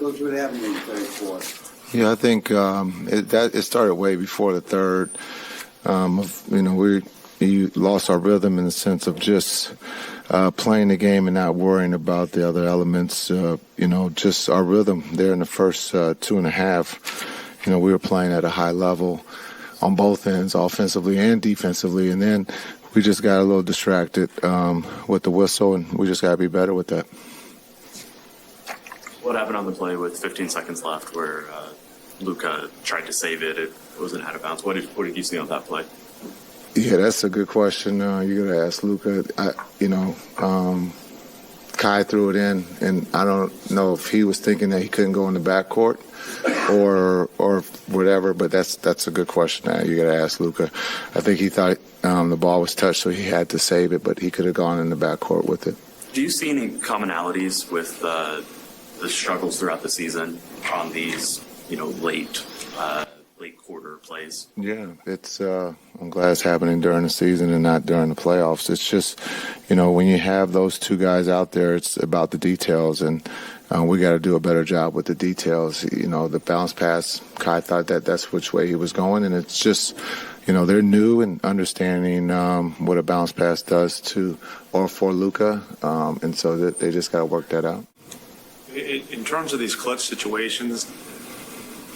Coach, what happened in the third quarter? Yeah, I think it started way before the third. We lost our rhythm in the sense of just playing the game and not worrying about the other elements. Just our rhythm there in the first 2.5. We were playing at a high level on both ends, offensively and defensively, and then we just got a little distracted with the whistle, and we just got to be better with that. What happened on the play with 15 seconds left where Luka tried to save it? It wasn't out of bounds. What did you see on that play? Yeah, that's a good question. You got to ask Luka. Kai threw it in, and I don't know if he was thinking that he couldn't go in the backcourt or whatever, but that's a good question. You got to ask Luka. I think he thought the ball was touched, so he had to save it, but he could have gone in the backcourt with it. Do you see any commonalities with the struggles throughout the season on these, late quarter plays? Yeah, it's. I'm glad it's happening during the season and not during the playoffs. It's just, when you have those two guys out there, it's about the details, and we got to do a better job with the details. The bounce pass, Kai thought that's which way he was going, and it's just, they're new and understanding what a bounce pass does to or for Luka, and so they just got to work that out. In terms of these clutch situations,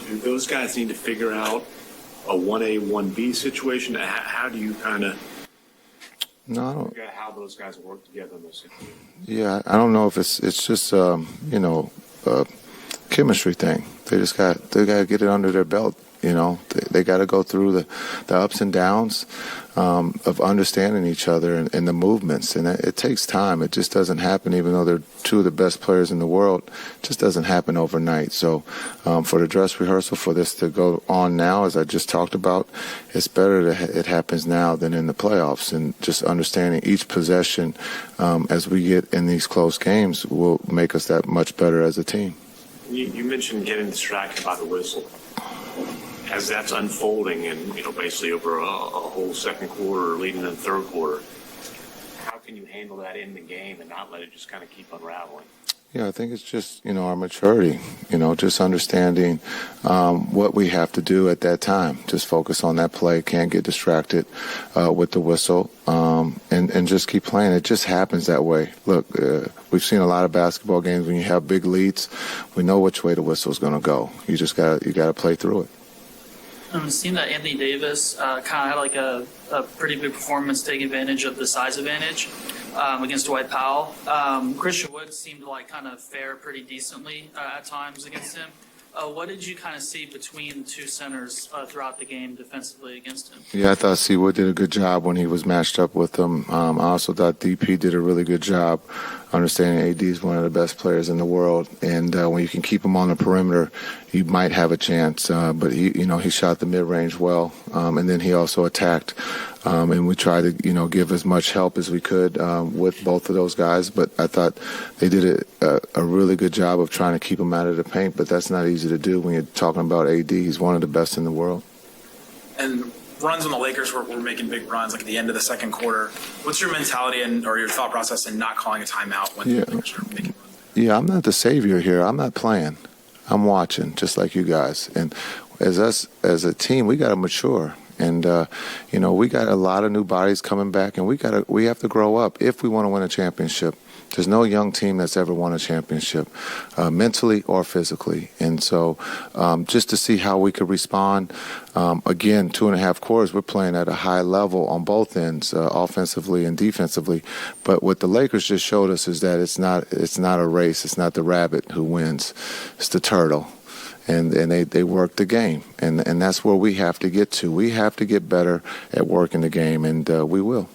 do those guys need to figure out a 1A, 1B situation? How do you kind of figure out how those guys work together in those situations? Yeah, I don't know if it's just a chemistry thing. They got to get it under their belt. They got to go through the ups and downs of understanding each other and the movements. And it takes time. It just doesn't happen, even though they're two of the best players in the world. It just doesn't happen overnight. So for the dress rehearsal, for this to go on now, as I just talked about, it's better that it happens now than in the playoffs. And just understanding each possession as we get in these close games will make us that much better as a team. You mentioned getting distracted by the whistle. As that's unfolding and, basically over a whole second quarter leading into the third quarter, how can you handle that in the game and not let it just kind of keep unraveling? Yeah, I think it's just, our maturity, just understanding what we have to do at that time. Just focus on that play, can't get distracted with the whistle, and just keep playing. It just happens that way. Look, we've seen a lot of basketball games when you have big leads. We know which way the whistle's going to go. You just got to play through it. It seemed that Anthony Davis kind of had like a pretty big performance, taking advantage of the size advantage against Dwight Powell. Christian Wood seemed to kind of fare pretty decently at times against him. What did you kind of see between the two centers throughout the game defensively against him? Yeah, I thought C. Wood did a good job when he was matched up with him. I also thought DP did a really good job understanding AD is one of the best players in the world. And when you can keep him on the perimeter, you might have a chance. But he shot the mid-range well. And then he also attacked. And we tried to, give as much help as we could with both of those guys. But I thought they did a really good job of trying to keep him out of the paint. But that's not easy to do when you're talking about AD. He's one of the best in the world. And runs when the Lakers were making big runs, like at the end of the second quarter. What's your mentality or your thought process in not calling a timeout when the Lakers are making runs? Yeah, I'm not the savior here. I'm not playing. I'm watching, just like you guys. And as a team, we got to mature. And, we got a lot of new bodies coming back, and we have to grow up if we want to win a championship. There's no young team that's ever won a championship, mentally or physically. And so just to see how we could respond, again, 2.5 quarters, we're playing at a high level on both ends, offensively and defensively. But what the Lakers just showed us is that it's not a race. It's not the rabbit who wins. It's the turtle. And they work the game. And that's where we have to get to. We have to get better at working the game, and we will.